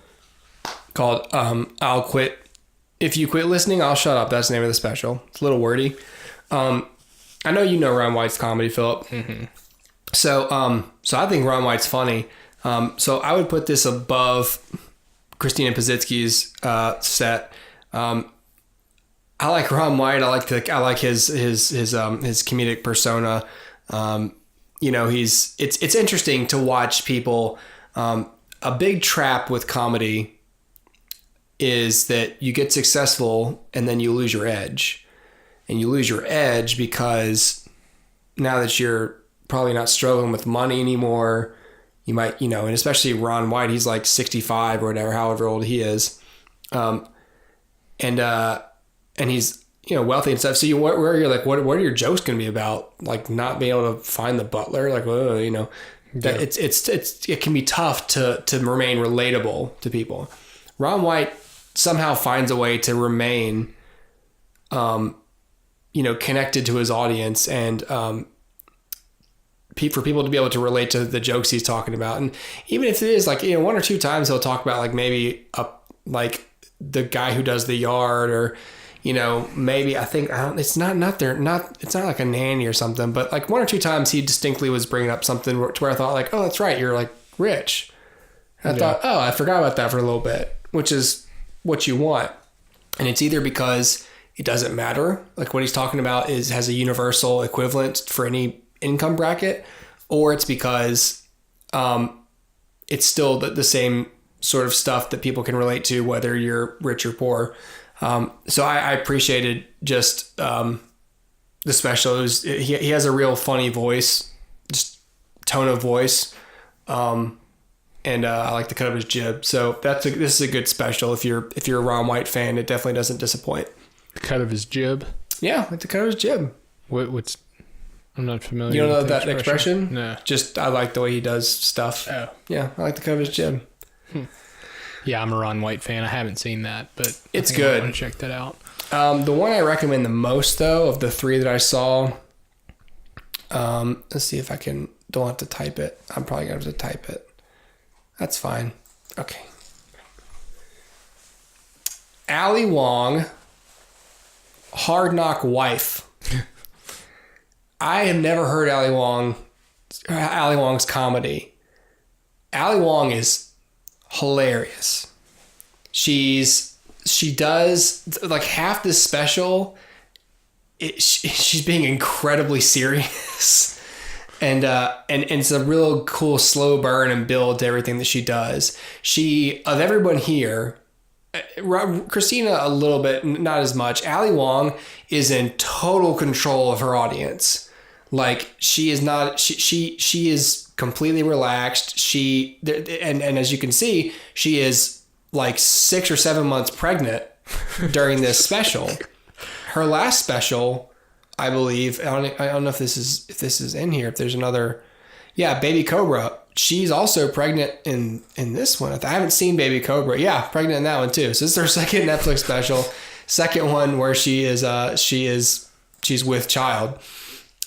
called I'll Quit. If you quit listening, I'll shut up. That's the name of the special. It's a little wordy. I know you know Ron White's comedy, Philip. Mm-hmm. So I think Ron White's funny. So I would put this above Christina Pazitsky's set. I like Ron White. I like his comedic persona. It's interesting to watch people. A big trap with comedy is that you get successful and then you lose your edge. And you lose your edge because now that you're probably not struggling with money anymore, you might, and especially Ron White, he's like 65 or whatever, however old he is. And he's, wealthy and stuff. So where you're like, what are your jokes going to be about? Like not being able to find the butler, like, that it can be tough to remain relatable to people. Ron White somehow finds a way to remain, connected to his audience and, for people to be able to relate to the jokes he's talking about. And even if it is like, one or two times he'll talk about like maybe like the guy who does the yard or, maybe it's not like a nanny or something, but like one or two times he distinctly was bringing up something to where I thought like, oh, that's right. You're like rich. And I thought, oh, I forgot about that for a little bit, which is what you want. And it's either because it doesn't matter. Like what he's talking about has a universal equivalent for any income bracket, or it's because it's still the same sort of stuff that people can relate to, whether you're rich or poor. So I appreciated just the special. He has a real funny voice, just tone of voice, and I like the cut of his jib. So this is a good special. If you're a Ron White fan, it definitely doesn't disappoint. The cut of his jib. Yeah, like the cut of his jib. What's I'm not familiar. You don't know that expression? No. Just I like the way he does stuff. Oh. Yeah, I like the cut of his jib. Yeah, I'm a Ron White fan. I haven't seen that, but it's good. I want to check that out. The one I recommend the most, though, of the three that I saw, let's see if I don't have to type it. I'm probably going to have to type it. That's fine. Okay. Ali Wong, Hard Knock Wife. I have never heard Ali Wong's comedy. Ali Wong is hilarious. She does like half this special. She's being incredibly serious, and it's a real cool slow burn and build to everything that she does. Of everyone here, Christina a little bit, not as much. Ali Wong is in total control of her audience. Like she is not. She is completely relaxed. And as you can see, she is like 6 or 7 months pregnant during this special. Her last special, I believe, I don't know if this is in here. If there's another, Baby Cobra. She's also pregnant in this one. I haven't seen Baby Cobra. Yeah, pregnant in that one too. So this is her second Netflix special, second one where she's with child.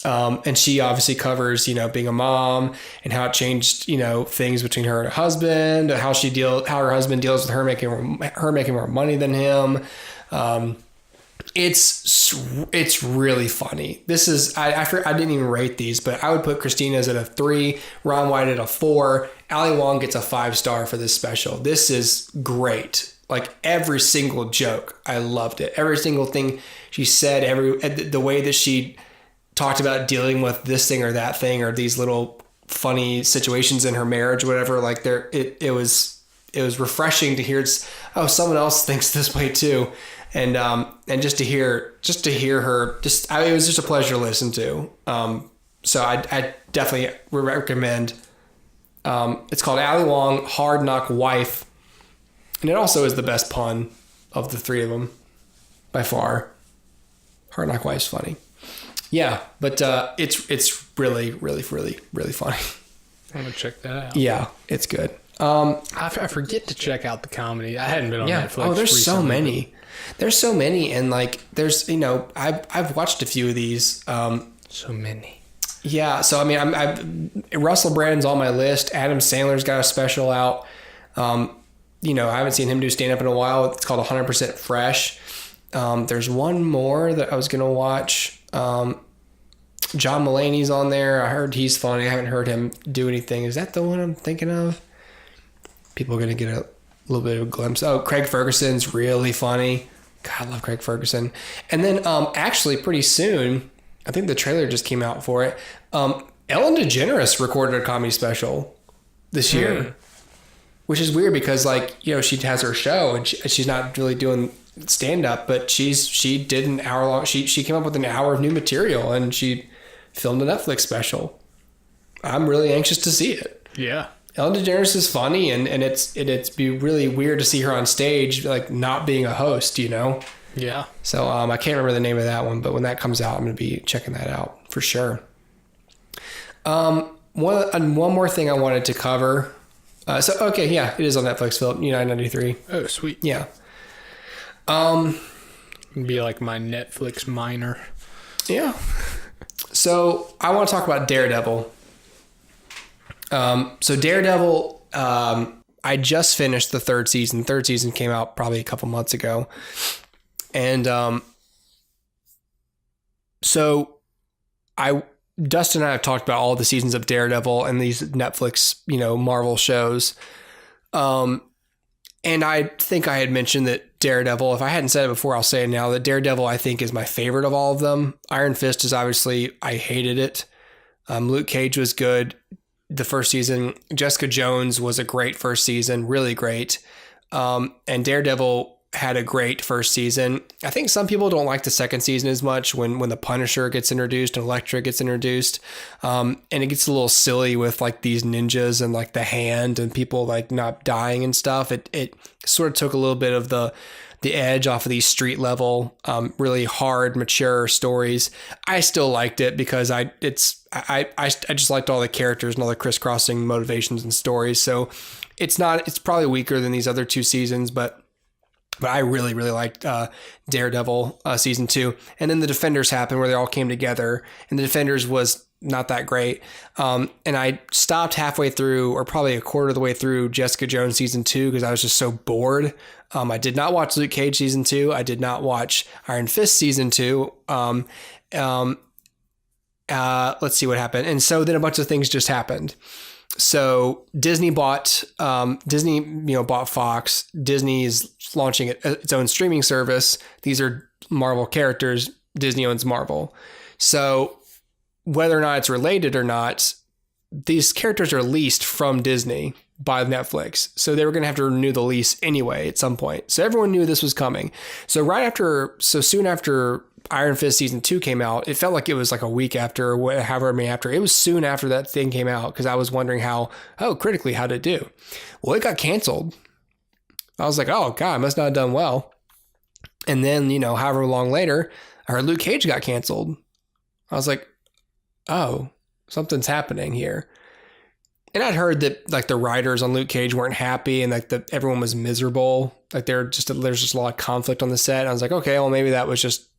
And she obviously covers, being a mom and how it changed, things between her and her husband, how her husband deals with her making more money than him. It's really funny. This is, I didn't even rate these, but I would put Christina's at a 3, Ron White at a 4. Ali Wong gets a 5-star for this special. This is great. Like every single joke, I loved it. Every single thing she said, the way that she talked about dealing with this thing or that thing or these little funny situations in her marriage or whatever. Like it was refreshing to hear. Someone else thinks this way too, and just to hear her. It was just a pleasure to listen to. So I definitely recommend. It's called Ali Wong, Hard Knock Wife, and it also is the best pun of the three of them by far. Hard Knock Wife's funny. Yeah, but it's really, really, really, really funny. I'm gonna check that out. Yeah, it's good. I forget to check out the comedy. I hadn't been on Netflix. Oh, there's recently, so many. There's so many, and like there's I've watched a few of these. So many. Yeah, so I mean, Russell Brand's on my list. Adam Sandler's got a special out. I haven't seen him do stand up in a while. It's called 100% Fresh. There's one more that I was gonna watch. John Mulaney's on there. I heard he's funny. I haven't heard him do anything. Is that the one I'm thinking of? People are going to get a little bit of a glimpse. Oh, Craig Ferguson's really funny. God, I love Craig Ferguson. And then actually pretty soon, I think the trailer just came out for it. Ellen DeGeneres recorded a comedy special this year, which is weird because she has her show and she's not really doing stand up, but she did an hour long. She came up with an hour of new material and she filmed a Netflix special. I'm really anxious to see it. Yeah. Ellen DeGeneres is funny and it's be really weird to see her on stage, like not being a host, Yeah. So I can't remember the name of that one, but when that comes out, I'm going to be checking that out for sure. One more thing I wanted to cover. It is on Netflix, Philip, $9.93. Oh, sweet. Yeah. It'd be like my Netflix minor. Yeah. So I want to talk about Daredevil. Daredevil, I just finished the third season. Third season came out probably a couple months ago. And Dustin and I have talked about all the seasons of Daredevil and these Netflix, Marvel shows. And I think I had mentioned that Daredevil, if I hadn't said it before, I'll say it now, that Daredevil, I think, is my favorite of all of them. Iron Fist is obviously, I hated it. Luke Cage was good the first season. Jessica Jones was a great first season, really great. And Daredevil had a great first season. I think some people don't like the second season as much when the Punisher gets introduced and Elektra gets introduced. And it gets a little silly with like these ninjas and like the hand and people like not dying and stuff. It sort of took a little bit of the edge off of these street level, really hard, mature stories. I still liked it because I just liked all the characters and all the crisscrossing motivations and stories. So it's probably weaker than these other two seasons, but I really, really liked Daredevil season 2. And then the Defenders happened where they all came together, and the Defenders was not that great. And I stopped halfway through, or probably a quarter of the way through, Jessica Jones season 2 because I was just so bored. I did not watch Luke Cage season 2. I did not watch Iron Fist season 2. Let's see what happened. And so then a bunch of things just happened. So Disney bought Fox. Disney is launching its own streaming service. These are Marvel characters. Disney owns Marvel. So whether or not it's related or not, these characters are leased from Disney by Netflix. So they were going to have to renew the lease anyway at some point. So everyone knew this was coming. So soon after Iron Fist season 2 came out, it felt like it was like a week after, or however many after. It was soon after that thing came out because I was wondering critically, how did it do? Well, it got canceled. I was like, oh God, it must not have done well. And then, however long later, I heard Luke Cage got canceled. I was like, oh, something's happening here. And I'd heard that like the writers on Luke Cage weren't happy and like everyone was miserable. Like there's just a lot of conflict on the set. And I was like, okay, well maybe that was just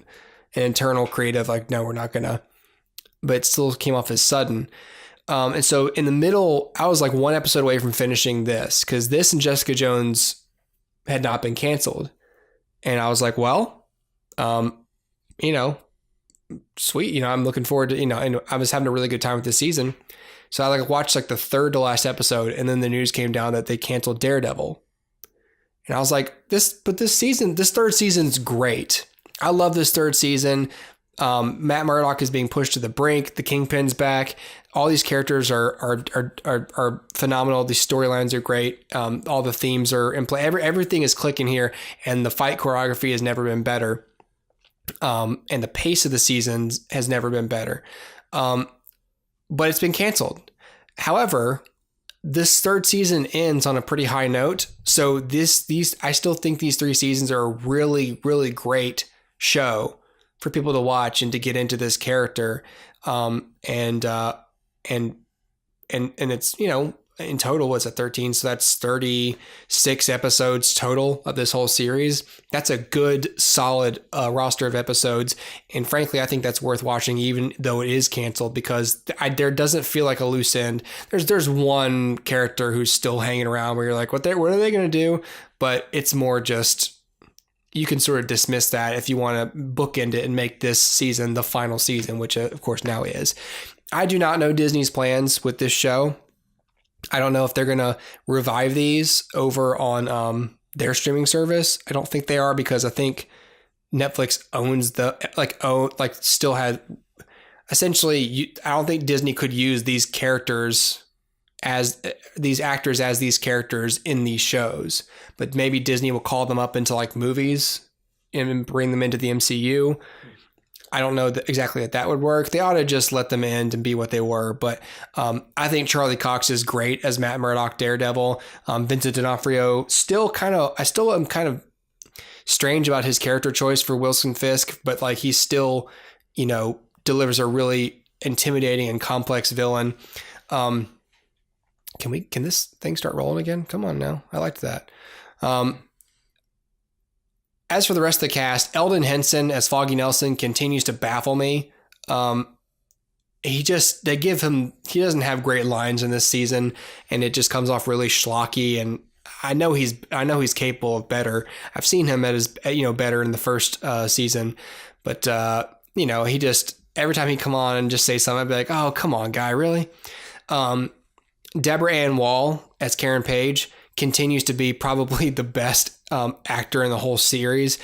an internal creative, like, no, we're not gonna, but it still came off as sudden. And so in the middle, I was like one episode away from finishing this because this and Jessica Jones had not been canceled. And I was like, well, sweet, I'm looking forward to, and I was having a really good time with this season. So I watched the third to last episode, and then the news came down that they canceled Daredevil. And I was like, this third season's great. I love this third season. Matt Murdock is being pushed to the brink. The Kingpin's back. All these characters are phenomenal. These storylines are great. All the themes are in play. Everything is clicking here, and the fight choreography has never been better. And the pace of the seasons has never been better. But it's been canceled. However, this third season ends on a pretty high note. So I still think these 3 seasons are a really, really great show for people to watch and to get into this character. And it's, in total, what's it, 13? So that's 36 episodes total of this whole series. That's a good, solid roster of episodes. And frankly, I think that's worth watching, even though it is canceled, because there doesn't feel like a loose end. There's one character who's still hanging around where you're like, what are they going to do? But it's more just, you can sort of dismiss that if you want to bookend it and make this season the final season, which of course now is. I do not know Disney's plans with this show. I don't know if they're going to revive these over on their streaming service. I don't think they are, because I think Netflix owns still has essentially, I don't think Disney could use these characters as these actors as these characters in these shows, but maybe Disney will call them up into like movies and bring them into the MCU. I don't know exactly that would work. They ought to just let them end and be what they were. But I think Charlie Cox is great as Matt Murdock, Daredevil. Vincent D'Onofrio, I still am kind of strange about his character choice for Wilson Fisk, but like he still, delivers a really intimidating and complex villain. Can this thing start rolling again? Come on now. I liked that. As for the rest of the cast, Eldon Henson as Foggy Nelson continues to baffle me. He doesn't have great lines in this season, and it just comes off really schlocky. And I know he's capable of better. I've seen him at his, better in the first season, but he just, every time he come on and just say something, I'd be like, oh, come on, guy, really? Deborah Ann Wall as Karen Page continues to be probably the best actor in the whole series.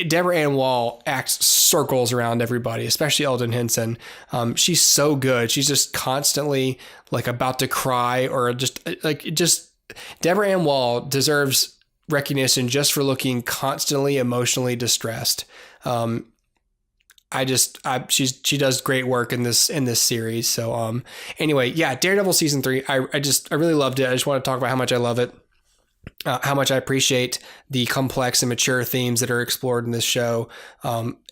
Deborah Ann Wall acts circles around everybody, especially Eldon Henson. She's so good. She's just constantly like about to cry, or just Deborah Ann Wall deserves recognition just for looking constantly emotionally distressed. She does great work in this series. So, anyway, yeah, Daredevil season 3. I really loved it. I just want to talk about how much I love it. How much I appreciate the complex and mature themes that are explored in this show,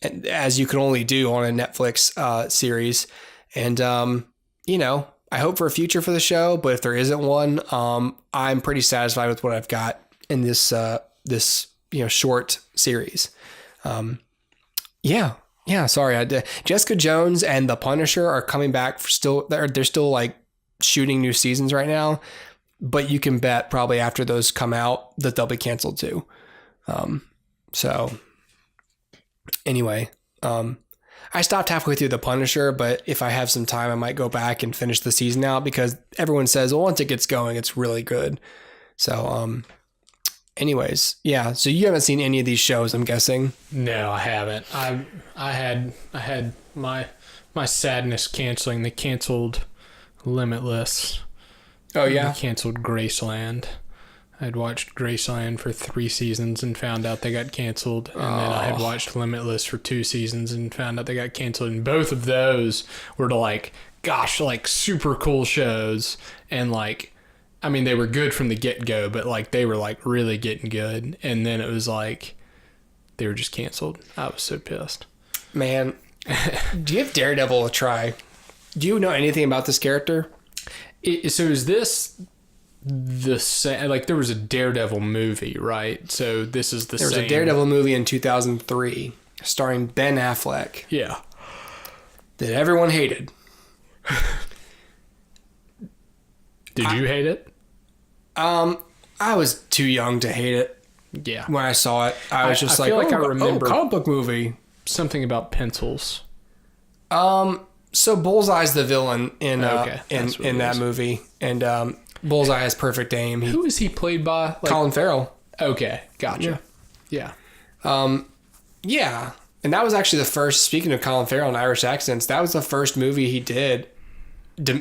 as you can only do on a Netflix series. And, I hope for a future for the show, but if there isn't one, I'm pretty satisfied with what I've got in this short series. Yeah, sorry. Jessica Jones and The Punisher are coming back they're still like shooting new seasons right now. But you can bet probably after those come out that they'll be canceled too. So anyway, I stopped halfway through The Punisher, but if I have some time, I might go back and finish the season out, because everyone says, well, once it gets going, it's really good. So, anyways, yeah. So you haven't seen any of these shows, I'm guessing? No, I haven't. I had my sadness canceling. They canceled Limitless. Oh, yeah? They canceled Graceland. I'd watched Graceland for 3 seasons and found out they got canceled. And then I had watched Limitless for 2 seasons and found out they got canceled. And both of those were super cool shows. And they were good from the get-go, but they were really getting good. And then it was they were just canceled. I was so pissed. Man, give Daredevil a try. Do you know anything about this character? So is this the same? There was a Daredevil movie, right? So this is the same. There was a Daredevil movie in 2003 starring Ben Affleck. Yeah. That everyone hated. Did you hate it? I was too young to hate it. Yeah. When I saw it, I was just I remember comic book movie. Something about pencils. So Bullseye's the villain in that movie, and Bullseye has perfect aim. Who is he played by? Colin Farrell. Okay, gotcha. Yeah. Yeah. And that was actually the first, speaking of Colin Farrell and Irish accents, that was the first movie he did,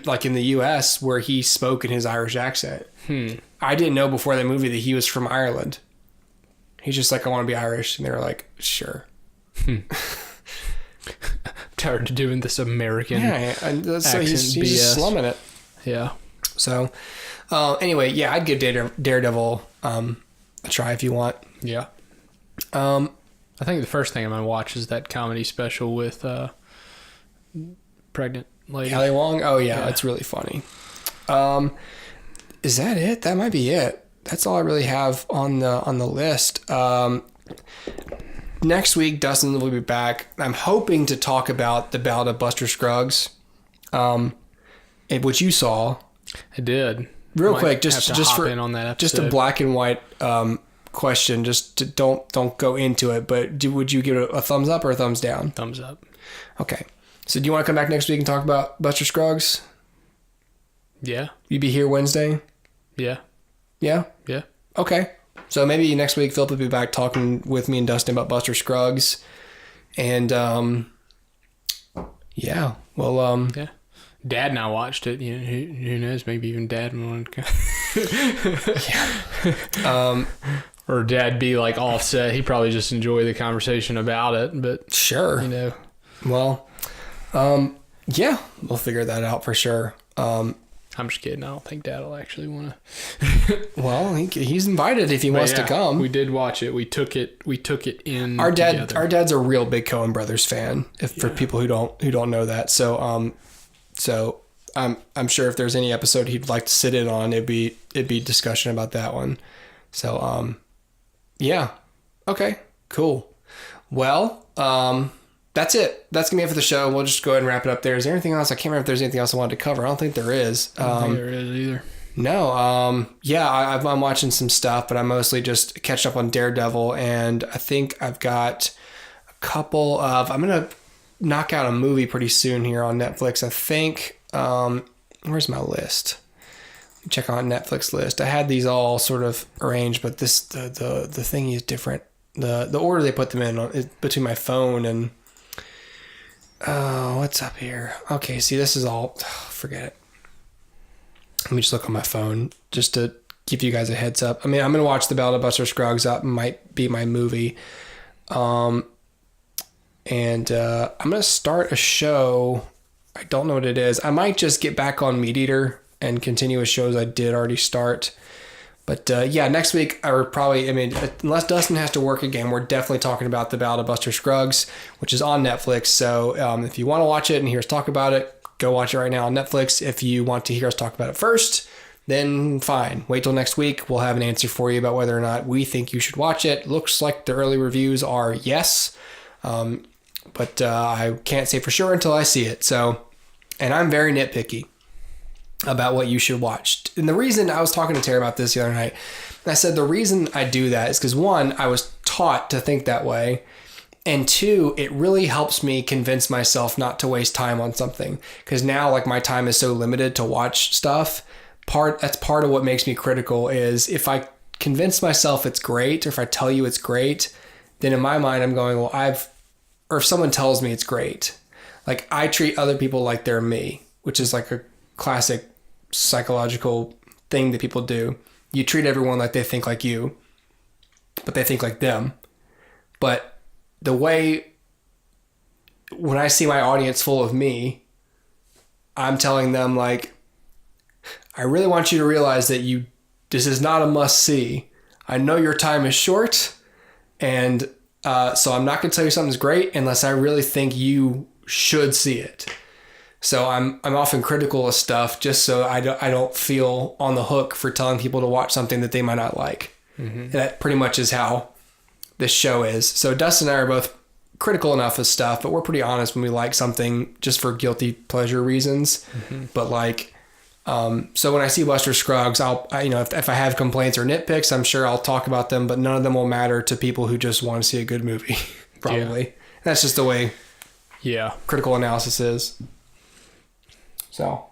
like in the U.S., where he spoke in his Irish accent. I didn't know before that movie that he was from Ireland. He's just like, I want to be Irish. And they were like, sure. Tired of doing this American and so he's BS. just slumming it. Yeah. So, anyway, yeah, I'd give Daredevil a try if you want. Yeah. I think the first thing I'm going to watch is that comedy special with pregnant lady. Ali Wong? Oh, yeah, it's really funny. Is that it? That might be it. That's all I really have on the list. Next week, Dustin will be back. I'm hoping to talk about the Ballad of Buster Scruggs, which you saw. I did. Real quick, just for in on that episode. Just a black and white question. Just don't go into it. But would you give it a thumbs up or a thumbs down? Thumbs up. Okay. So do you want to come back next week and talk about Buster Scruggs? Yeah. You'd be here Wednesday? Yeah. Yeah? Yeah. Okay. So maybe next week Philip will be back talking with me and Dustin about Buster Scruggs. And yeah. Well yeah. Dad and I watched it. You know, who knows? Maybe even Dad wanted to yeah. Or Dad be like offset. He'd probably just enjoy the conversation about it. But sure. You know. Well, yeah, we'll figure that out for sure. I'm just kidding. I don't think Dad will actually want to. Well, he's invited if he wants to come. We did watch it. We took it in. Our dad's a real big Coen Brothers fan. For people who don't know that, so I'm sure if there's any episode he'd like to sit in on, it'd be discussion about that one. So yeah, okay, cool. Well, that's it. That's going to be it for the show. We'll just go ahead and wrap it up there. Is there anything else? I can't remember if there's anything else I wanted to cover. I don't think there is. I don't think there is either. No. Yeah, I'm watching some stuff, but I'm mostly just catching up on Daredevil, and I think I've got a couple of... I'm going to knock out a movie pretty soon here on Netflix. I think... where's my list? Check on Netflix list. I had these all sort of arranged, but this the thing is different. The order they put them in is between my phone and... Oh, what's up here? Okay, see, this is all... forget it. Let me just look on my phone just to give you guys a heads up. I mean, I'm going to watch The Ballad of Buster Scruggs. That might be my movie. And I'm going to start a show. I don't know what it is. I might just get back on Meat Eater and continue with shows I did already start. But yeah, next week, unless Dustin has to work again, we're definitely talking about The Ballad of Buster Scruggs, which is on Netflix. So if you want to watch it and hear us talk about it, go watch it right now on Netflix. If you want to hear us talk about it first, then fine. Wait till next week. We'll have an answer for you about whether or not we think you should watch it. Looks like the early reviews are yes. But I can't say for sure until I see it. So, and I'm very nitpicky about what you should watch. And the reason I was talking to Terry about this the other night, I said the reason I do that is because one, I was taught to think that way. And two, it really helps me convince myself not to waste time on something. Because now, like, my time is so limited to watch stuff. That's part of what makes me critical is if I convince myself it's great, or if I tell you it's great, then in my mind I'm going, well, or if someone tells me it's great, like I treat other people like they're me, which is like a classic psychological thing that people do. You treat everyone like they think like you, but they think like them. But the way when I see my audience full of me, I'm telling them like, I really want you to realize that this is not a must see. I know your time is short, and so I'm not going to tell you something's great unless I really think you should see it. So I'm often critical of stuff just so I don't feel on the hook for telling people to watch something that they might not like. Mm-hmm. That pretty much is how this show is. So Dustin and I are both critical enough of stuff, but we're pretty honest when we like something just for guilty pleasure reasons. Mm-hmm. But like, so when I see Buster Scruggs, if I have complaints or nitpicks, I'm sure I'll talk about them, but none of them will matter to people who just want to see a good movie. Probably. Yeah. That's just the way critical analysis is. So.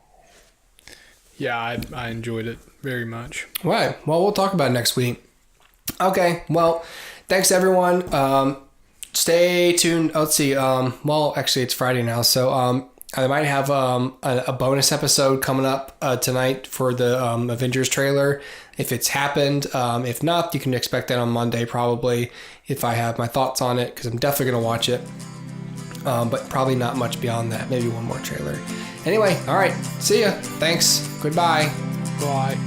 Yeah, I enjoyed it very much. Right. Well, we'll talk about it next week. Okay, well, thanks everyone. Stay tuned. Let's see. Well, actually, it's Friday now, so I might have a bonus episode coming up tonight for the Avengers trailer, if it's happened. If not, you can expect that on Monday probably, if I have my thoughts on it, because I'm definitely going to watch it. But probably not much beyond that. Maybe one more trailer. Anyway, all right. See ya. Thanks. Goodbye. Bye.